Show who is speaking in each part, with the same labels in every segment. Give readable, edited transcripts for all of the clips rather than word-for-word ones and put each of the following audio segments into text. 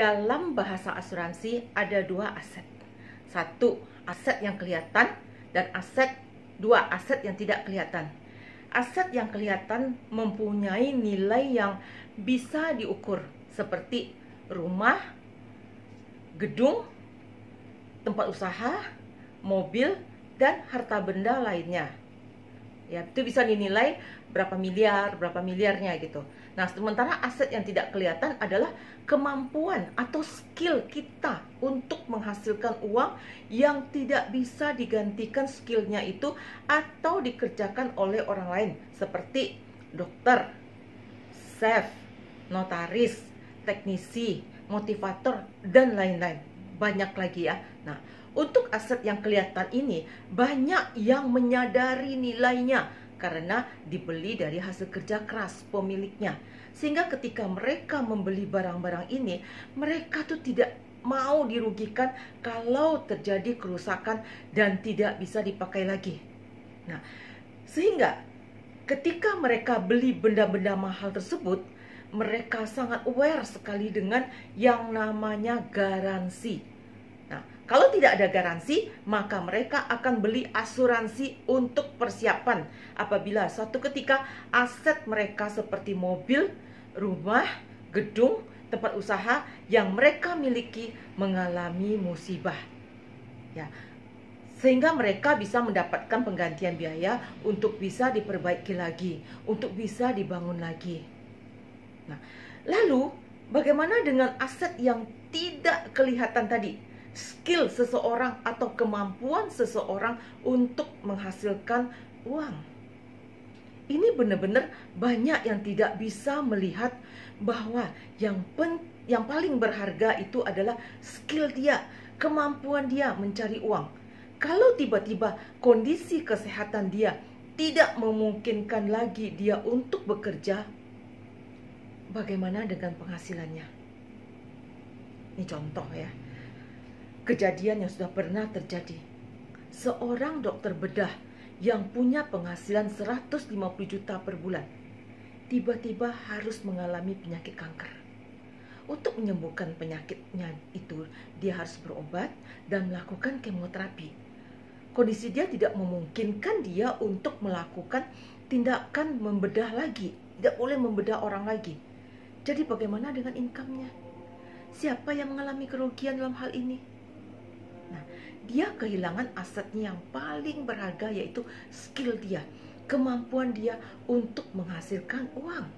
Speaker 1: Dalam bahasa asuransi ada dua aset. Satu, aset yang kelihatan, dan dua aset yang tidak kelihatan. Aset yang kelihatan mempunyai nilai yang bisa diukur, seperti rumah, gedung, tempat usaha, mobil, dan harta benda lainnya. Ya, itu bisa dinilai berapa miliarnya gitu. Nah, sementara aset yang tidak kelihatan adalah kemampuan atau skill kita untuk menghasilkan uang yang tidak bisa digantikan skillnya itu atau dikerjakan oleh orang lain, seperti dokter, chef, notaris, teknisi, motivator, dan lain-lain. Banyak lagi ya. Nah, untuk aset yang kelihatan ini banyak yang menyadari nilainya karena dibeli dari hasil kerja keras pemiliknya. Sehingga ketika mereka membeli barang-barang ini, mereka tuh tidak mau dirugikan kalau terjadi kerusakan dan tidak bisa dipakai lagi. Nah, sehingga ketika mereka beli benda-benda mahal tersebut, mereka sangat aware sekali dengan yang namanya garansi. Nah, kalau tidak ada garansi, maka mereka akan beli asuransi untuk persiapan apabila suatu ketika aset mereka seperti mobil, rumah, gedung, tempat usaha yang mereka miliki mengalami musibah. Ya, sehingga mereka bisa mendapatkan penggantian biaya untuk bisa diperbaiki lagi, untuk bisa dibangun lagi. Nah, lalu bagaimana dengan aset yang tidak kelihatan tadi? Skill seseorang atau kemampuan seseorang untuk menghasilkan uang. Ini benar-benar banyak yang tidak bisa melihat bahwa yang paling berharga itu adalah skill dia, kemampuan dia mencari uang. Kalau tiba-tiba kondisi kesehatan dia tidak memungkinkan lagi dia untuk bekerja, bagaimana dengan penghasilannya? Ini contoh ya. Kejadian yang sudah pernah terjadi. Seorang dokter bedah yang punya penghasilan 150 juta per bulan tiba-tiba harus mengalami penyakit kanker. Untuk menyembuhkan penyakitnya itu, dia harus berobat dan melakukan kemoterapi. Kondisi dia tidak memungkinkan dia untuk melakukan tindakan membedah lagi. Tidak boleh membedah orang lagi. Jadi bagaimana dengan income-nya? Siapa yang mengalami kerugian dalam hal ini? Nah, dia kehilangan asetnya yang paling berharga, yaitu skill dia, kemampuan dia untuk menghasilkan uang.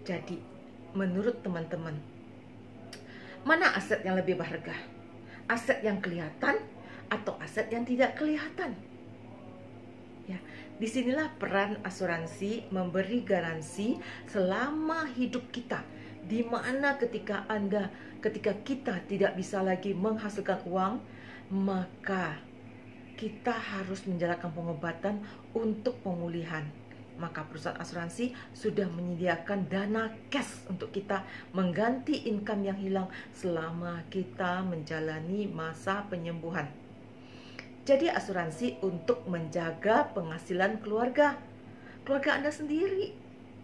Speaker 1: Jadi, menurut teman-teman, mana aset yang lebih berharga? Aset yang kelihatan atau aset yang tidak kelihatan? Ya, disinilah peran asuransi memberi garansi selama hidup kita. Di mana ketika kita tidak bisa lagi menghasilkan uang, maka kita harus menjalankan pengobatan untuk pemulihan. Maka perusahaan asuransi sudah menyediakan dana cash untuk kita mengganti income yang hilang selama kita menjalani masa penyembuhan. Jadi asuransi untuk menjaga penghasilan keluarga Anda sendiri,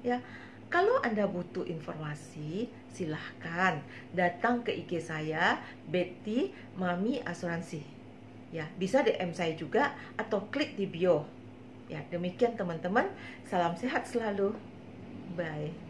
Speaker 1: ya. Kalau Anda butuh informasi, silahkan datang ke IG saya, Betty Mami Asuransi. Ya, bisa DM saya juga atau klik di bio. Ya, demikian teman-teman. Salam sehat selalu. Bye.